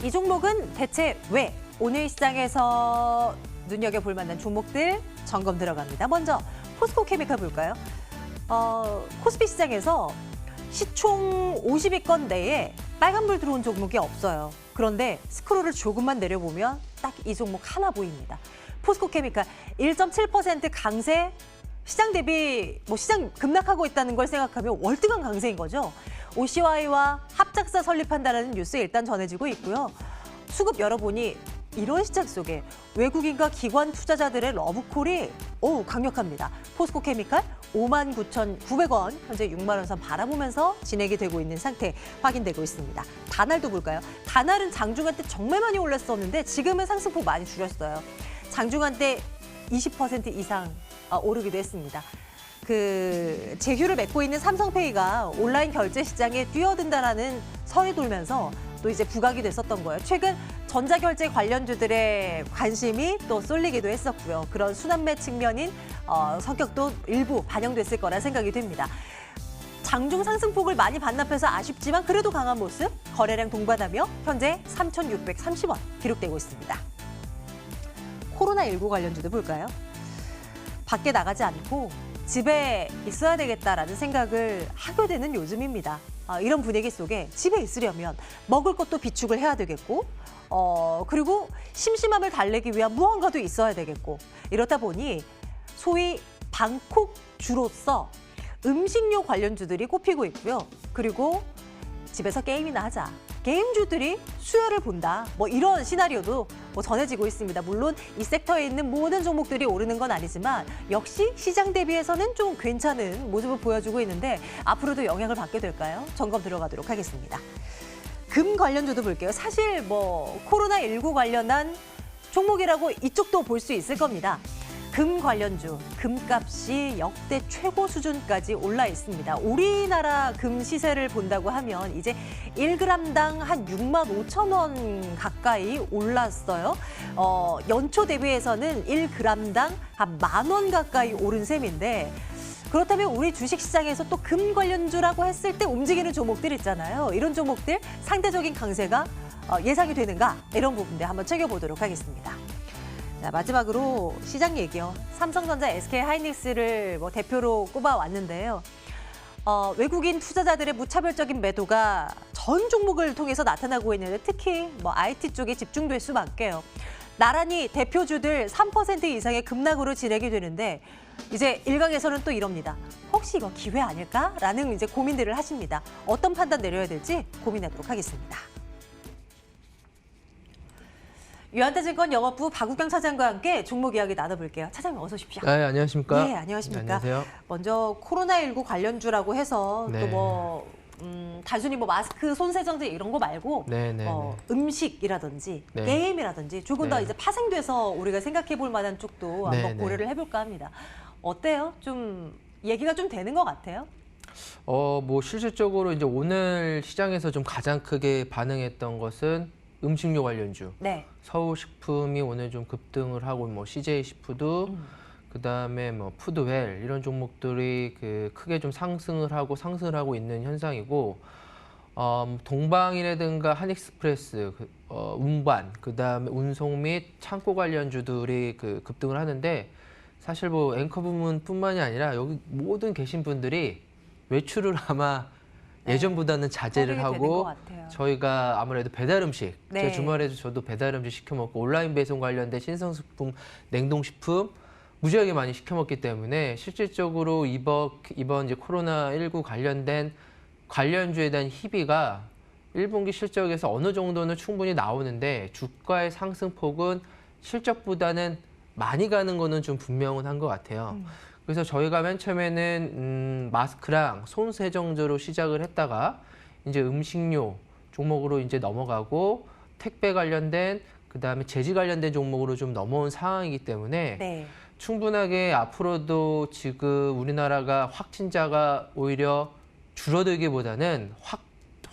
이 종목은 대체 왜? 오늘 시장에서 눈여겨볼 만한 종목들 점검 들어갑니다. 먼저 포스코케미칼 볼까요? 코스피 시장에서 시총 50위권 내에 빨간불 들어온 종목이 없어요. 그런데 스크롤을 조금만 내려보면 딱 이 종목 하나 보입니다. 포스코케미칼 1.7% 강세, 시장 대비 시장 급락하고 있다는 걸 생각하면 월등한 강세인 거죠. OCY와 합작사 설립한다는 뉴스 일단 전해지고 있고요. 수급 열어보니 이런 시장 속에 외국인과 기관 투자자들의 러브콜이 강력합니다. 포스코케미칼 59,900원, 현재 6만 원 선 바라보면서 진행이 되고 있는 상태 확인되고 있습니다. 다날도 볼까요? 다날은 장중한 때 정말 많이 올랐었는데 지금은 상승폭 많이 줄였어요. 장중한 때 20% 이상 오르기도 했습니다. 제휴를 맺고 있는 삼성페이가 온라인 결제 시장에 뛰어든다라는 설이 돌면서 또 이제 부각이 됐었던 거예요. 최근 전자결제 관련주들의 관심이 또 쏠리기도 했었고요. 그런 순환매 측면인 성격도 일부 반영됐을 거라 생각이 됩니다. 장중 상승폭을 많이 반납해서 아쉽지만 그래도 강한 모습, 거래량 동반하며 현재 3,630원 기록되고 있습니다. 코로나19 관련주도 볼까요? 밖에 나가지 않고 집에 있어야 되겠다라는 생각을 하게 되는 요즘입니다. 이런 분위기 속에 집에 있으려면 먹을 것도 비축을 해야 되겠고 그리고 심심함을 달래기 위한 무언가도 있어야 되겠고 이렇다 보니 소위 방콕주로서 음식료 관련주들이 꼽히고 있고요. 그리고 집에서 게임이나 하자. 게임주들이 수혜를 본다. 이런 시나리오도 전해지고 있습니다. 물론 이 섹터에 있는 모든 종목들이 오르는 건 아니지만 역시 시장 대비해서는 좀 괜찮은 모습을 보여주고 있는데 앞으로도 영향을 받게 될까요? 점검 들어가도록 하겠습니다. 금 관련주도 볼게요. 사실 코로나19 관련한 종목이라고 이쪽도 볼 수 있을 겁니다. 금 관련주, 금값이 역대 최고 수준까지 올라 있습니다. 우리나라 금 시세를 본다고 하면 이제 1g당 한 65,000원 가까이 올랐어요. 연초 대비해서는 1g당 한 10,000원 가까이 오른 셈인데 그렇다면 우리 주식시장에서 또 금 관련주라고 했을 때 움직이는 종목들 있잖아요. 이런 종목들 상대적인 강세가 예상이 되는가? 이런 부분들 한번 챙겨보도록 하겠습니다. 자, 마지막으로 시장 얘기요. 삼성전자, SK하이닉스를 대표로 꼽아왔는데요. 외국인 투자자들의 무차별적인 매도가 전 종목을 통해서 나타나고 있는데 특히 IT 쪽에 집중될 수밖에요. 나란히 대표주들 3% 이상의 급락으로 진행이 되는데 이제 일각에서는 또 이럽니다. 혹시 이거 기회 아닐까라는 이제 고민들을 하십니다. 어떤 판단 내려야 될지 고민하도록 하겠습니다. 유한태증권 영업부 박우경 차장과 함께 종목 이야기 나눠볼게요. 차장님 어서 오십시오. 네, 안녕하십니까? 네, 안녕하십니까? 네, 안녕하세요. 먼저 코로나19 관련주라고 해서 네. 또 단순히 마스크, 손세정제 이런 거 말고 음식이라든지 네. 게임이라든지 조금 더 네. 이제 파생돼서 우리가 생각해 볼 만한 쪽도 네, 한번 고려를 해볼까 합니다. 어때요? 좀 얘기가 좀 되는 것 같아요? 실질적으로 이제 오늘 시장에서 좀 가장 크게 반응했던 것은 음식료 관련주. 네. 서울식품이 오늘 좀 급등을 하고 CJ시푸드, 그다음에 푸드웰 이런 종목들이 크게 좀 상승을 하고 있는 현상이고 동방이라든가 한익스프레스, 운반, 그다음에 운송 및 창고 관련주들이 급등을 하는데 사실 앵커 부문뿐만이 아니라 여기 모든 계신 분들이 외출을 아마 예전보다는 자제를 하고 저희가 아무래도 배달 음식, 제가 주말에도 저도 배달 음식 시켜 먹고 온라인 배송 관련된 신선식품, 냉동식품 무지하게 많이 시켜 먹기 때문에 실질적으로 이번 이제 코로나19 관련된 관련주에 대한 희비가 1분기 실적에서 어느 정도는 충분히 나오는데 주가의 상승폭은 실적보다는 많이 가는 거는 좀 분명은 한 것 같아요. 그래서 저희가 맨 처음에는 마스크랑 손 세정제로 시작을 했다가 이제 음식료 종목으로 이제 넘어가고 택배 관련된 그다음에 제지 관련된 종목으로 좀 넘어온 상황이기 때문에 충분하게 앞으로도 지금 우리나라가 확진자가 오히려 줄어들기보다는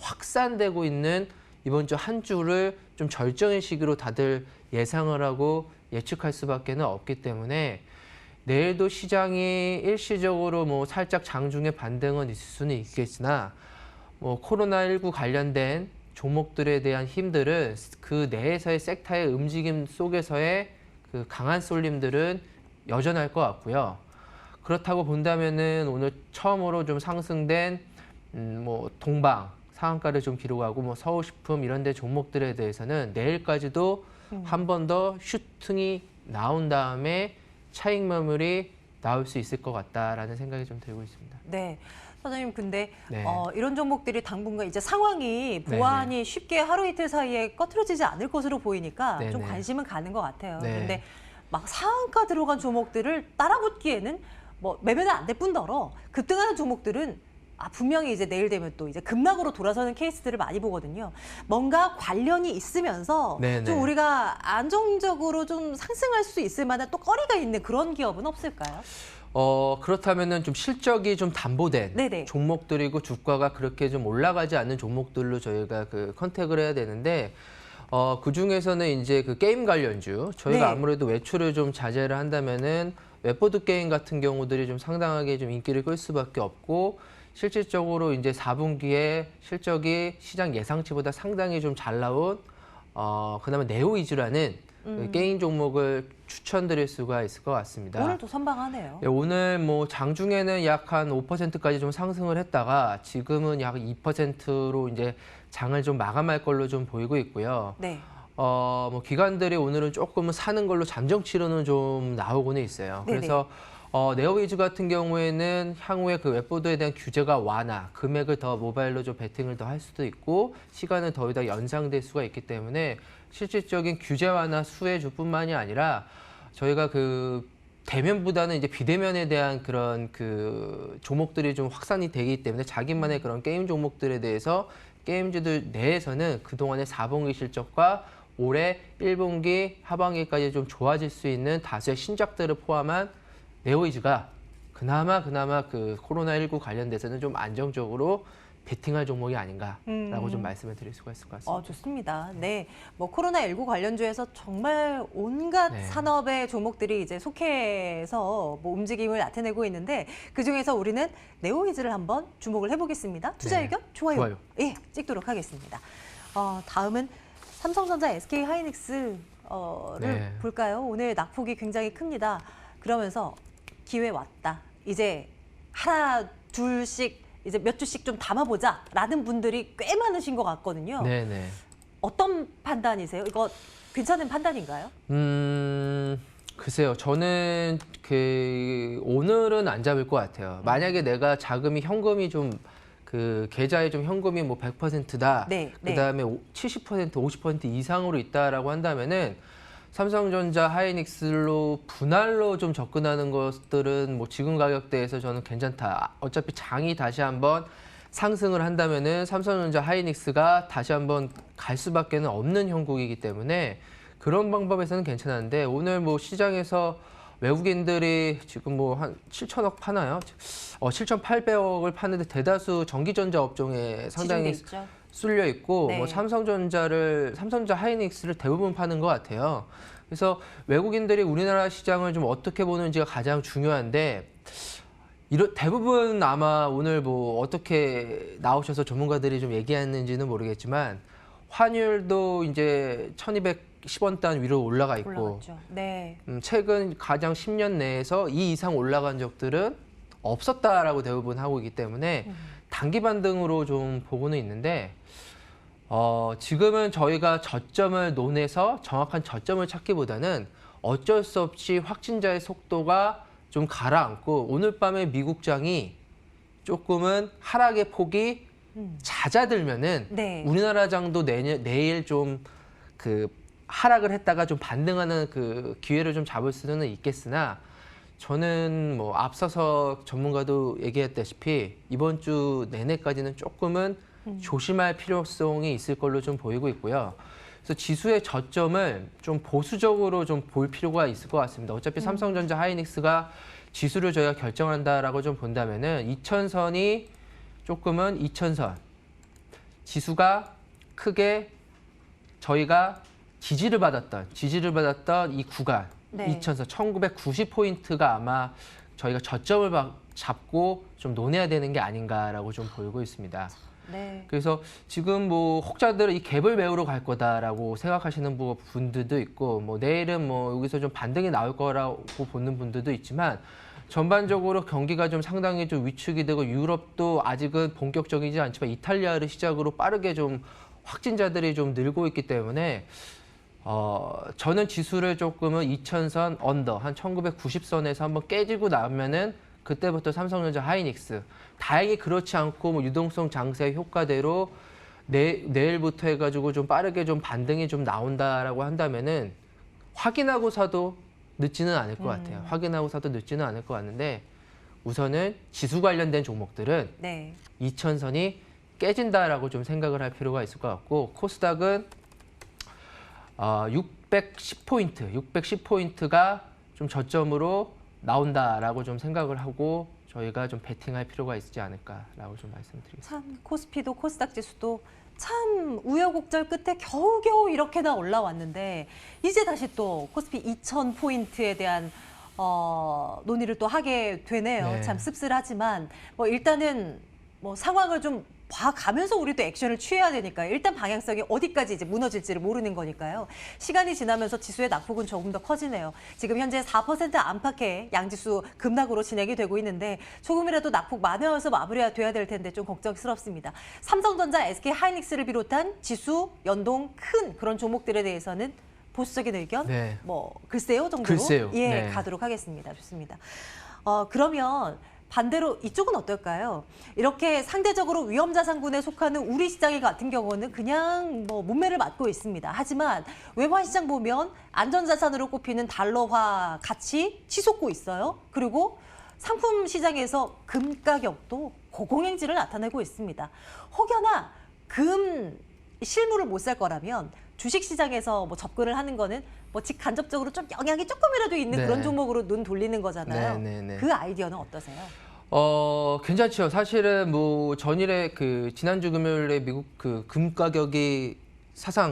확산되고 있는 이번 주 한 주를 좀 절정의 시기로 다들 예상을 하고 예측할 수밖에 없기 때문에 내일도 시장이 일시적으로 살짝 장중의 반등은 있을 수는 있겠으나 코로나19 관련된 종목들에 대한 힘들은 그 내에서의 섹터의 움직임 속에서의 그 강한 쏠림들은 여전할 것 같고요. 그렇다고 본다면은 오늘 처음으로 좀 상승된 뭐 동방 상한가를 좀 기록하고 뭐 서울식품 이런 데 종목들에 대해서는 내일까지도 한 번 더 슈팅이 나온 다음에 차익 매물이 나올 수 있을 것 같다라는 생각이 좀 들고 있습니다. 네. 사장님, 근데 네. 이런 종목들이 당분간 이제 상황이 보완이 쉽게 하루 이틀 사이에 꺼트려지지 않을 것으로 보이니까 좀 네네. 관심은 가는 것 같아요. 네. 근데 막 상한가 들어간 종목들을 따라붙기에는 뭐 매매는 안 될 뿐더러 급등하는 종목들은 분명히 이제 내일 되면 또 이제 급락으로 돌아서는 케이스들을 많이 보거든요. 뭔가 관련이 있으면서 네네. 좀 우리가 안정적으로 좀 상승할 수 있을 만한 또 거리가 있는 그런 기업은 없을까요? 그렇다면은 좀 실적이 좀 담보된 네네. 종목들이고 주가가 그렇게 좀 올라가지 않는 종목들로 저희가 그 컨택을 해야 되는데 그 중에서는 이제 그 게임 관련주 저희가 네. 아무래도 외출을 좀 자제를 한다면은 웹보드 게임 같은 경우들이 좀 상당하게 좀 인기를 끌 수밖에 없고 실질적으로 이제 4분기에 실적이 시장 예상치보다 상당히 좀 잘 나온 그다음에 네오이즈라는 그 게임 종목을 추천드릴 수가 있을 것 같습니다. 오늘도 선방하네요. 네, 오늘 뭐 장중에는 약 한 5%까지 좀 상승을 했다가 지금은 약 2%로 이제 장을 좀 마감할 걸로 좀 보이고 있고요. 네. 뭐 기관들이 오늘은 조금은 사는 걸로 잠정 치료는 좀 나오고는 있어요. 네네. 그래서 네오위즈 같은 경우에는 향후에 그 웹보드에 대한 규제가 완화, 금액을 더 모바일로 좀 베팅을 더 할 수도 있고 시간은 더위더 연장될 수가 있기 때문에 실질적인 규제 완화 수혜주뿐만이 아니라 저희가 그 대면보다는 이제 비대면에 대한 그런 그 종목들이 좀 확산이 되기 때문에 자기만의 그런 게임 종목들에 대해서 게임주들 내에서는 그동안의 4분기 실적과 올해 1분기 하반기까지 좀 좋아질 수 있는 다수의 신작들을 포함한 네오이즈가 그나마 그 코로나19 관련돼서는 좀 안정적으로 베팅할 종목이 아닌가라고 좀 말씀을 드릴 수가 있을 것 같습니다. 좋습니다. 네, 뭐 코로나19 관련주에서 정말 온갖 네. 산업의 종목들이 이제 속해서 뭐 움직임을 나타내고 있는데 그 중에서 우리는 네오이즈를 한번 주목을 해보겠습니다. 투자 네. 의견 좋아요. 예, 찍도록 하겠습니다. 다음은 삼성전자, SK 하이닉스를 네. 볼까요? 오늘 낙폭이 굉장히 큽니다. 그러면서 기회 왔다. 이제 하나, 둘씩 이제 몇 주씩 좀 담아보자라는 분들이 꽤 많으신 것 같거든요. 네네. 어떤 판단이세요? 이거 괜찮은 판단인가요? 글쎄요. 저는 오늘은 안 잡을 것 같아요. 만약에 내가 자금이 현금이 좀 그 계좌에 좀 현금이 뭐 100%다. 네, 네. 그다음에 70%, 50% 이상으로 있다라고 한다면은 삼성전자, 하이닉스로 분할로 좀 접근하는 것들은 뭐 지금 가격대에서 저는 괜찮다. 어차피 장이 다시 한번 상승을 한다면은 삼성전자, 하이닉스가 다시 한번 갈 수밖에 없는 형국이기 때문에 그런 방법에서는 괜찮은데 오늘 뭐 시장에서 외국인들이 지금 뭐 한 7천억 파나요? 7,800억을 파는데 대다수 전기전자 업종에 상당히 지중돼 있죠. 쏠려 있고 네. 뭐 삼성전자 하이닉스를 대부분 파는 것 같아요. 그래서 외국인들이 우리나라 시장을 좀 어떻게 보는지가 가장 중요한데 대부분 아마 오늘 뭐 어떻게 나오셔서 전문가들이 좀 얘기했는지는 모르겠지만 환율도 이제 1,210원 단 위로 올라가 있고 올라갔죠. 네. 최근 가장 10년 내에서 이 이상 올라간 적들은 없었다라고 대부분 하고 있기 때문에 단기 반등으로 좀 보고는 있는데 지금은 저희가 저점을 논해서 정확한 저점을 찾기보다는 어쩔 수 없이 확진자의 속도가 좀 가라앉고 오늘 밤에 미국장이 조금은 하락의 폭이 잦아들면은 네. 우리나라 장도 내일 좀 그 하락을 했다가 좀 반등하는 그 기회를 좀 잡을 수는 있겠으나 저는 뭐 앞서서 전문가도 얘기했다시피 이번 주 내내까지는 조금은 조심할 필요성이 있을 걸로 좀 보이고 있고요. 그래서 지수의 저점을 좀 보수적으로 좀 볼 필요가 있을 것 같습니다. 어차피 삼성전자, 하이닉스가 지수를 저희가 결정한다라고 좀 본다면은 2000선이 조금은 2000선 지수가 크게 저희가 지지를 받았던 이 구간 네. 2000선 1990포인트가 아마 저희가 저점을 잡고 좀 논해야 되는 게 아닌가라고 좀 보이고 있습니다. 네. 그래서 지금 뭐 혹자들은 이 갭을 메우러 갈 거다라고 생각하시는 분들도 있고, 뭐 내일은 뭐 여기서 좀 반등이 나올 거라고 보는 분들도 있지만, 전반적으로 경기가 좀 상당히 좀 위축이 되고, 유럽도 아직은 본격적이지 않지만 이탈리아를 시작으로 빠르게 좀 확진자들이 좀 늘고 있기 때문에 저는 지수를 조금은 2000선 언더, 한 1990선에서 한번 깨지고 나면은 그때부터 삼성전자, 하이닉스, 다행히 그렇지 않고 뭐 유동성 장세 효과대로 내일부터 해가지고 좀 빠르게 좀 반등이 좀 나온다라고 한다면은 확인하고 사도 늦지는 않을 것 같아요. 확인하고 사도 늦지는 않을 것 같은데, 우선은 지수 관련된 종목들은 네. 2000선이 깨진다라고 좀 생각을 할 필요가 있을 것 같고, 코스닥은 610포인트가 좀 저점으로 나온다라고 좀 생각을 하고 저희가 좀 베팅할 필요가 있지 않을까라고 좀 말씀드리겠습니다. 참 코스피도 코스닥 지수도 참 우여곡절 끝에 겨우겨우 이렇게나 올라왔는데, 이제 다시 또 코스피 2000포인트에 대한 논의를 또 하게 되네요. 네. 참 씁쓸하지만 뭐 일단은 뭐 상황을 좀 봐가면서 우리도 액션을 취해야 되니까요. 일단 방향성이 어디까지 이제 무너질지를 모르는 거니까요. 시간이 지나면서 지수의 낙폭은 조금 더 커지네요. 지금 현재 4% 안팎의 양지수 급락으로 진행이 되고 있는데, 조금이라도 낙폭 만회해서 마무리가 돼야 될 텐데 좀 걱정스럽습니다. 삼성전자, SK하이닉스를 비롯한 지수 연동 큰 그런 종목들에 대해서는 보수적인 의견, 네. 뭐 글쎄요 정도로 글쎄요. 예 네. 가도록 하겠습니다. 좋습니다. 그러면 반대로 이쪽은 어떨까요? 이렇게 상대적으로 위험자산군에 속하는 우리 시장이 같은 경우는 그냥 뭐 문매를 맞고 있습니다. 하지만 외환 시장 보면 안전자산으로 꼽히는 달러화 가치 치솟고 있어요. 그리고 상품 시장에서 금 가격도 고공행진을 나타내고 있습니다. 혹여나 금 실물을 못 살 거라면 주식 시장에서 뭐 접근을 하는 거는 뭐 직간접적으로 좀 영향이 조금이라도 있는 네. 그런 종목으로 눈 돌리는 거잖아요. 네. 그 아이디어는 어떠세요? 괜찮죠. 사실은 뭐 전일에 지난주 금요일에 미국 금 가격이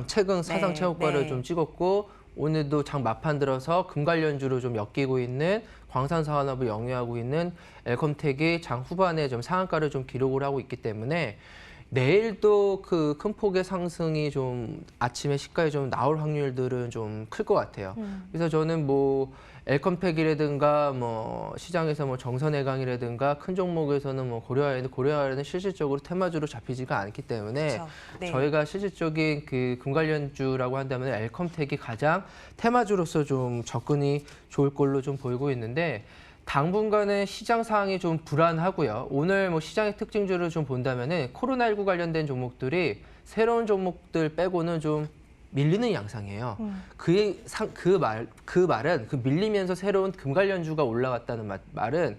최근 사상 최고가를 좀 찍었고, 오늘도 장 막판 들어서 금 관련주로 좀 엮이고 있는 광산 산업을 영위하고 있는 엘컴텍이 장 후반에 좀 상한가를 좀 기록을 하고 있기 때문에, 내일도 큰 폭의 상승이 좀 아침에 시가에 좀 나올 확률들은 좀 클 것 같아요. 그래서 저는 뭐 엘컴팩이라든가 뭐 시장에서 뭐 정선해강이라든가 큰 종목에서는 뭐 고려아연은 실질적으로 테마주로 잡히지가 않기 때문에, 그렇죠. 네. 저희가 실질적인 금 관련주라고 한다면 엘컴텍이 가장 테마주로서 좀 접근이 좋을 걸로 좀 보이고 있는데, 당분간은 시장 상황이 좀 불안하고요. 오늘 뭐 시장의 특징주를 좀 본다면은 코로나19 관련된 종목들이 새로운 종목들 빼고는 좀 밀리는 양상이에요. 그 말은 밀리면서 새로운 금 관련주가 올라왔다는 말은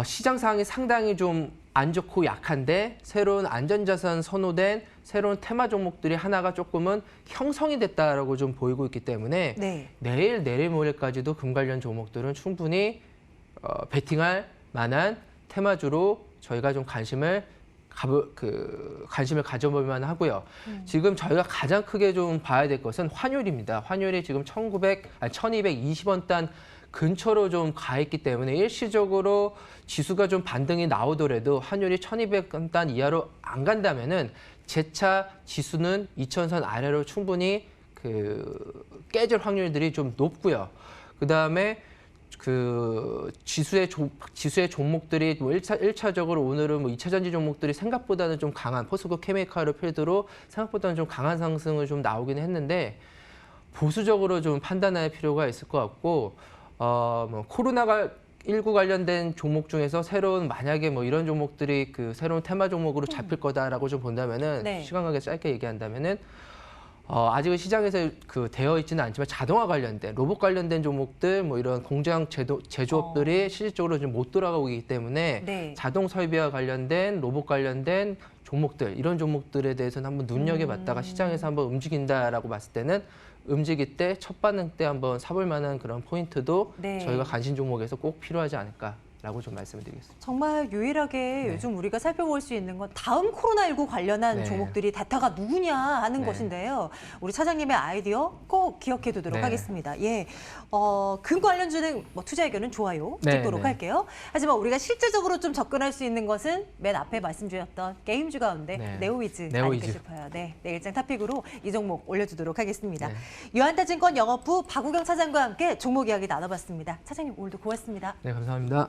시장 상황이 상당히 좀 안 좋고 약한데, 새로운 안전자산 선호된 새로운 테마 종목들이 하나가 조금은 형성이 됐다라고 좀 보이고 있기 때문에, 네. 내일 모레까지도 금 관련 종목들은 충분히 베팅할 만한 테마주로 저희가 좀 관심을 가져볼 만하고요. 지금 저희가 가장 크게 좀 봐야 될 것은 환율입니다. 환율이 지금 1220원 단 근처로 좀 가 있기 때문에, 일시적으로 지수가 좀 반등이 나오더라도 환율이 1200원 단 이하로 안 간다면은 재차 지수는 2000선 아래로 충분히 깨질 확률들이 좀 높고요. 그다음에 지수의 종목들이 뭐 1차적으로 오늘은 뭐 2차 전지 종목들이 생각보다는 좀 강한, 포스코 케미칼을 필두로 생각보다는 좀 강한 상승을 좀 나오긴 했는데, 보수적으로 좀 판단할 필요가 있을 것 같고, 뭐 코로나19 관련된 종목 중에서 만약에 뭐 이런 종목들이 새로운 테마 종목으로 잡힐 거다라고 좀 본다면은, 네. 시간 관계 짧게 얘기한다면은, 아직은 시장에서 되어 있지는 않지만 자동화 관련된, 로봇 관련된 종목들, 뭐 이런 공장 제조업들이 실질적으로 좀 못 돌아가고 있기 때문에, 네. 자동 설비와 관련된, 로봇 관련된 종목들, 이런 종목들에 대해서는 한번 눈여겨봤다가 시장에서 한번 움직인다라고 봤을 때는, 움직일 때 첫 반응 때 한번 사볼 만한 그런 포인트도 네. 저희가 관심 종목에서 꼭 필요하지 않을까라고 라고 좀 말씀을 드리겠습니다. 정말 유일하게 네. 요즘 우리가 살펴볼 수 있는 건 다음 코로나19 관련한 네. 종목들이 대타가 누구냐 하는 네. 것인데요. 우리 차장님의 아이디어 꼭 기억해 두도록 네. 하겠습니다. 예, 금 관련주는 뭐 투자 의견은 좋아요 네, 찍도록 네. 할게요. 하지만 우리가 실질적으로 좀 접근할 수 있는 것은 맨 앞에 말씀드렸던 게임주 가운데 네. 네오위즈 아닐까 네오위즈. 싶어요. 네, 내일장 탑픽으로 이 종목 올려주도록 하겠습니다. 네. 유한타증권 영업부 박우경 차장과 함께 종목 이야기 나눠봤습니다. 차장님 오늘도 고맙습니다. 네, 감사합니다.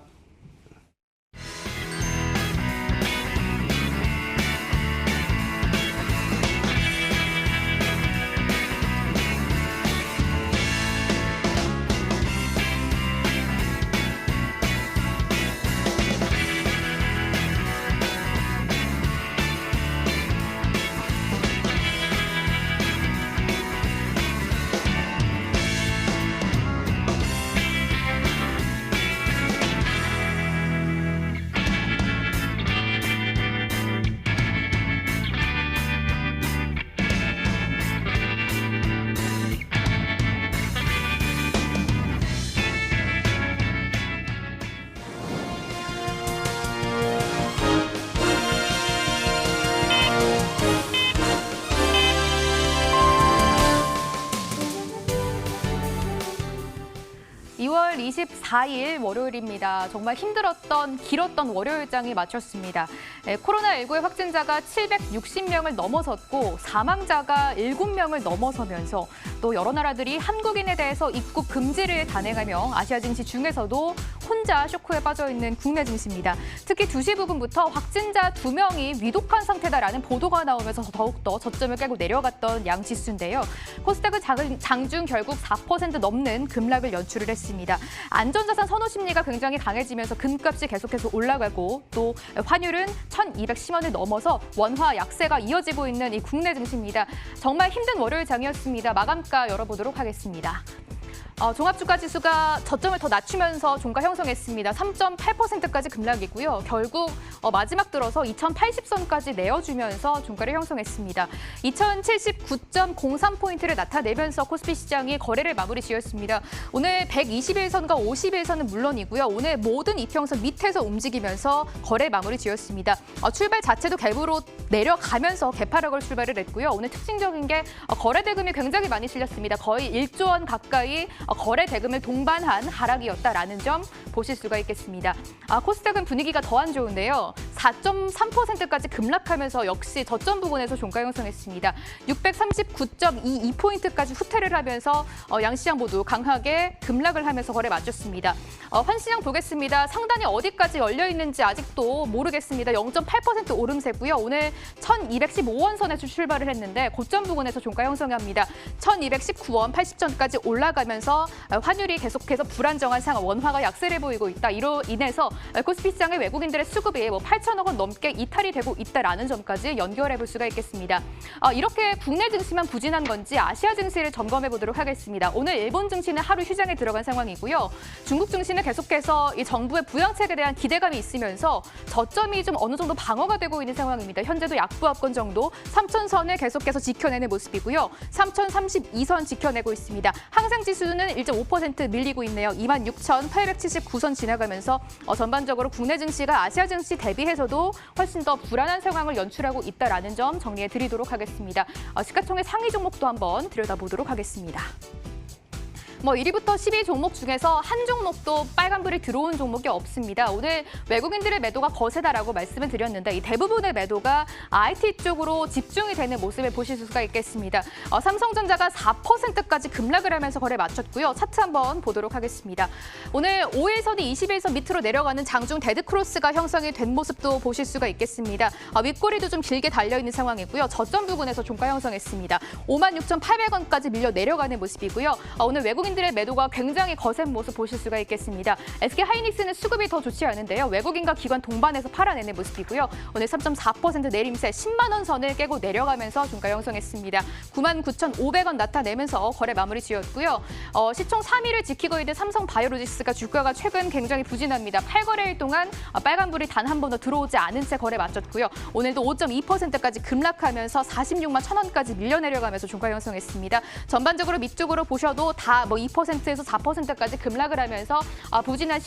(2월 24일) 월요일입니다. 정말 힘들었던 길었던 월요일장이 마쳤습니다. 코로나19의 확진자가 760명을 넘어섰고 사망자가 7명을 넘어서면서 또 여러 나라들이 한국인에 대해서 입국 금지를 단행하며 아시아 증시 중에서도 혼자 쇼크에 빠져 있는 국내 증시입니다. 특히 2시 부근부터 확진자 2명이 위독한 상태다라는 보도가 나오면서 더욱더 저점을 깨고 내려갔던 양지수인데요. 코스닥은 장중 결국 4% 넘는 급락을 연출을 했습니다. 안전자산 선호 심리가 굉장히 강해지면서 금값이 계속해서 올라가고 또 환율은 1,210원을 넘어서 원화 약세가 이어지고 있는 이 국내 증시입니다. 정말 힘든 월요일장이었습니다. 마감가 열어보도록 하겠습니다. 종합주가지수가 저점을 더 낮추면서 종가 형성했습니다. 3.8%까지 급락이고요. 결국 마지막 들어서 2080선까지 내어주면서 종가를 형성했습니다. 2079.03포인트를 나타내면서 코스피 시장이 거래를 마무리 지었습니다. 오늘 121선과 51선은 물론이고요. 오늘 모든 이평선 밑에서 움직이면서 거래 마무리 지었습니다. 출발 자체도 갭으로 내려가면서 개파락을 출발을 했고요. 오늘 특징적인 게 거래 대금이 굉장히 많이 실렸습니다. 거의 1조 원 가까이 거래 대금을 동반한 하락이었다라는 점 보실 수가 있겠습니다. 코스닥은 분위기가 더 안 좋은데요. 4.3%까지 급락하면서 역시 저점 부근에서 종가 형성했습니다. 639.22포인트까지 후퇴를 하면서 양시장 모두 강하게 급락을 하면서 거래 마쳤습니다. 환시장 보겠습니다. 상단이 어디까지 열려 있는지 아직도 모르겠습니다. 0.8% 오름세고요. 오늘 1,215원 선에서 출발을 했는데 고점 부근에서 종가 형성합니다. 1,219원 80전까지 올라가면서 환율이 계속해서 불안정한 상황, 원화가 약세를 보이고 있다. 이로 인해서 코스피 시장의 외국인들의 수급이 8천억 원 넘게 이탈이 되고 있다라는 점까지 연결해 볼 수가 있겠습니다. 이렇게 국내 증시만 부진한 건지 아시아 증시를 점검해 보도록 하겠습니다. 오늘 일본 증시는 하루 휴장에 들어간 상황이고요. 중국 증시는 계속해서 이 정부의 부양책에 대한 기대감이 있으면서 저점이 좀 어느 정도 방어가 되고 있는 상황입니다. 현재도 약부합권 정도 3,000선을 계속해서 지켜내는 모습이고요. 3,032선 지켜내고 있습니다. 항상지수는 1.5% 밀리고 있네요. 26,879선 지나가면서 전반적으로 국내 증시가 아시아 증시 대비해서도 훨씬 더 불안한 상황을 연출하고 있다라는 점 정리해 드리도록 하겠습니다. 시가총액 상위 종목도 한번 들여다보도록 하겠습니다. 1위부터 10위 종목 중에서 한 종목도 빨간불이 들어온 종목이 없습니다. 오늘 외국인들의 매도가 거세다라고 말씀을 드렸는데 이 대부분의 매도가 IT 쪽으로 집중이 되는 모습을 보실 수가 있겠습니다. 삼성전자가 4%까지 급락을 하면서 거래 마쳤고요. 차트 한번 보도록 하겠습니다. 오늘 5일선이 21선 밑으로 내려가는 장중 데드크로스가 형성이 된 모습도 보실 수가 있겠습니다. 윗꼬리도 좀 길게 달려있는 상황이고요. 저점 부근에서 종가 형성했습니다. 56,800원까지 밀려 내려가는 모습이고요. 오늘 외국인들의 매도가 굉장히 거센 모습 보실 수가 있겠습니다. SK하이닉스는 수급이 더 좋지 않은데요. 외국인과 기관 동반해서 팔아내는 모습이고요. 오늘 3.4% 내림세 10만 원 선을 깨고 내려가면서 종가 형성했습니다. 99,500원 나타내면서 거래 마무리 지었고요. 시총 3위를 지키고 있는 삼성바이오로직스가 주가가 최근 굉장히 부진합니다. 8거래일 동안 빨간불이 단 한 번도 들어오지 않은 채 거래 마쳤고요. 오늘도 5.2%까지 급락하면서 46만 1,000원까지 밀려 내려가면서 종가 형성했습니다. 전반적으로 밑쪽으로 보셔도 다 2%에서 4%까지 급락을 하면서 부진한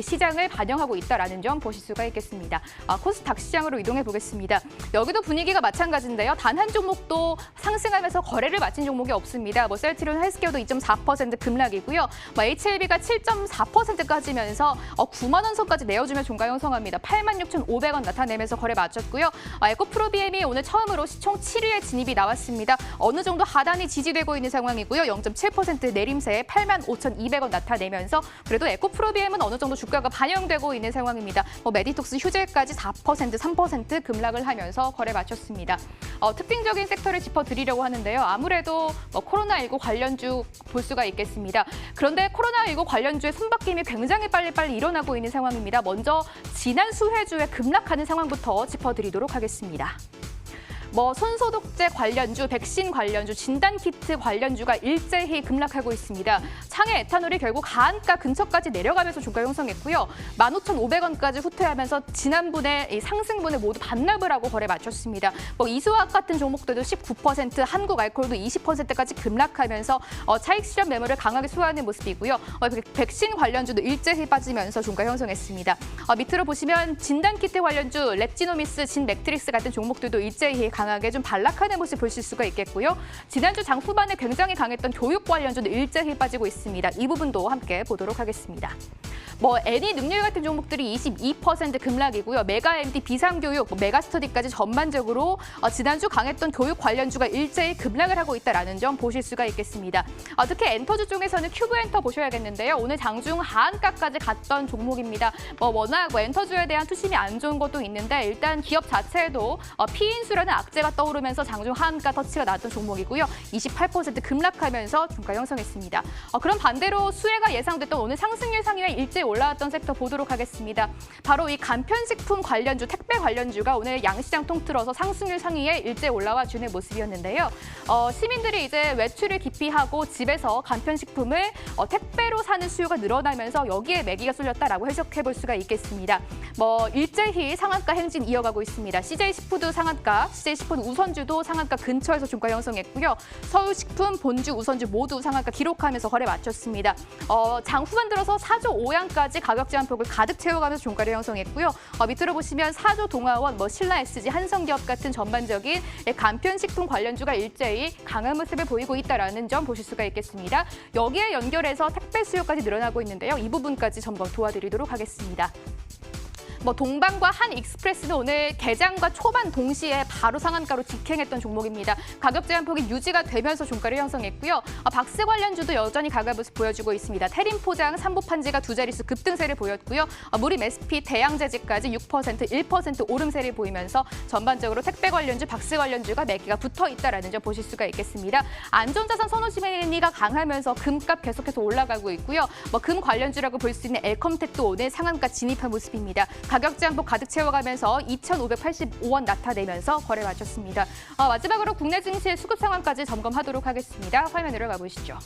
시장을 반영하고 있다라는 점 보실 수가 있겠습니다. 코스닥 시장으로 이동해 보겠습니다. 여기도 분위기가 마찬가지인데요. 단 한 종목도 상승하면서 거래를 마친 종목이 없습니다. 셀트리온 헬스케어도 2.4% 급락이고요. HLB가 7.4%까지면서 9만 원 선까지 내어주며 종가 형성합니다. 86,500원 나타내면서 거래 마쳤고요. 에코프로비엠이 오늘 처음으로 시총 7위에 진입이 나왔습니다. 어느 정도 하단이 지지되고 있는 상황이고요. 0.7% 내림세에 85,200원 나타내면서 그래도 에코프로비엠은 어느 정도 주가가 반영되고 있는 상황입니다. 메디톡스 휴젤까지 4%, 3% 급락을 하면서 거래 마쳤습니다. 특징적인 섹터를 짚어드리려고 하는데요. 아무래도 코로나19 관련주 볼 수가 있겠습니다. 그런데 코로나19 관련주의 손바뀜이 굉장히 빨리빨리 일어나고 있는 상황입니다. 먼저 지난 수혜주에 급락하는 상황부터 짚어드리도록 하겠습니다. 손소독제 관련주, 백신 관련주, 진단키트 관련주가 일제히 급락하고 있습니다. 창의 에탄올이 결국 하한가 근처까지 내려가면서 종가 형성했고요. 15,500원까지 후퇴하면서 지난분의 상승분을 모두 반납을 하고 거래 마쳤습니다. 이수화학 같은 종목들도 19%, 한국알코올도 20%까지 급락하면서 차익 실현 매물을 강하게 소화하는 모습이고요. 백신 관련주도 일제히 빠지면서 종가 형성했습니다. 밑으로 보시면 진단키트 관련주, 랩지노미스, 진맥트릭스 같은 종목들도 일제히 강하게 좀 반락하는 모습 보실 수가 있겠고요. 지난주 장 후반에 굉장히 강했던 교육 관련주도 일제히 빠지고 있습니다. 이 부분도 함께 보도록 하겠습니다. 애니 능률 같은 종목들이 22% 급락이고요. 메가MD, 비상교육, 메가스터디까지 전반적으로 지난주 강했던 교육 관련주가 일제히 급락을 하고 있다는 점 보실 수가 있겠습니다. 특히 엔터주 중에서는 큐브엔터 보셔야겠는데요. 오늘 장중 하한가까지 갔던 종목입니다. 워낙 엔터주에 대한 투심이 안 좋은 것도 있는데 일단 기업 자체에도 피인수라는 악재가 떠오르면서 장중 하한가 터치가 나왔던 종목이고요. 28% 급락하면서 종가 형성했습니다. 그럼 반대로 수혜가 예상됐던 오늘 상승률 상위에 일제히 올라왔던 섹터 보도록 하겠습니다. 바로 이 간편식품 관련주, 택배 관련주가 오늘 양시장 통틀어서 상승률 상위에 일제히 올라와 주는 모습이었는데요. 시민들이 이제 외출을 기피하고 집에서 간편식품을 택배로 사는 수요가 늘어나면서 여기에 매기가 쏠렸다라고 해석해 볼 수가 있겠습니다. 일제히 상한가 행진 이어가고 있습니다. CJ시푸드 상한가, CJ시푸드 우선주도 상한가 근처에서 종가 형성했고요. 서울식품, 본주, 우선주 모두 상한가 기록하면서 거래 마쳤습니다. 장 후반 들어서 4조 5양까지 가격 제한폭을 가득 채워가면서 종가를 형성했고요. 밑으로 보시면 사조 동아원, 신라 SG, 한성기업 같은 전반적인 간편식품 관련주가 일제히 강한 모습을 보이고 있다는 점 보실 수가 있겠습니다. 여기에 연결해서 택배 수요까지 늘어나고 있는데요. 이 부분까지 점검 도와드리도록 하겠습니다. 동방과 한익스프레스는 오늘 개장과 초반 동시에 바로 상한가로 직행했던 종목입니다. 가격 제한폭이 유지가 되면서 종가를 형성했고요. 박스 관련주도 여전히 강한 모습 보여주고 있습니다. 테림포장, 삼보판지가 두 자릿수 급등세를 보였고요. 무림 SP, 대양재직까지 6%, 1% 오름세를 보이면서 전반적으로 택배 관련주, 박스 관련주가 매기가 붙어 있다는 점 보실 수가 있겠습니다. 안전자산 선호 심리가 강하면서 금값 계속해서 올라가고 있고요. 금 관련주라고 볼 수 있는 엘컴텍도 오늘 상한가 진입한 모습입니다. 가격 제한폭 가득 채워가면서 2,585원 나타내면서 거래 마쳤습니다. 마지막으로 국내 증시의 수급 상황까지 점검하도록 하겠습니다. 화면으로 가보시죠.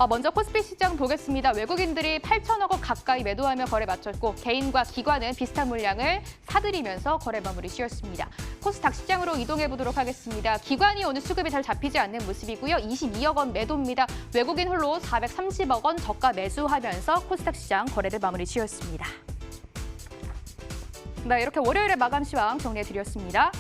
먼저 코스피 시장 보겠습니다. 외국인들이 8천억 원 가까이 매도하며 거래 마쳤고 개인과 기관은 비슷한 물량을 사들이면서 거래 마무리 지었습니다. 코스닥 시장으로 이동해 보도록 하겠습니다. 기관이 오늘 수급이 잘 잡히지 않는 모습이고요. 22억 원 매도입니다. 외국인 홀로 430억 원 저가 매수하면서 코스닥 시장 거래를 마무리 지었습니다. 네, 이렇게 월요일의 마감 시황 정리해드렸습니다.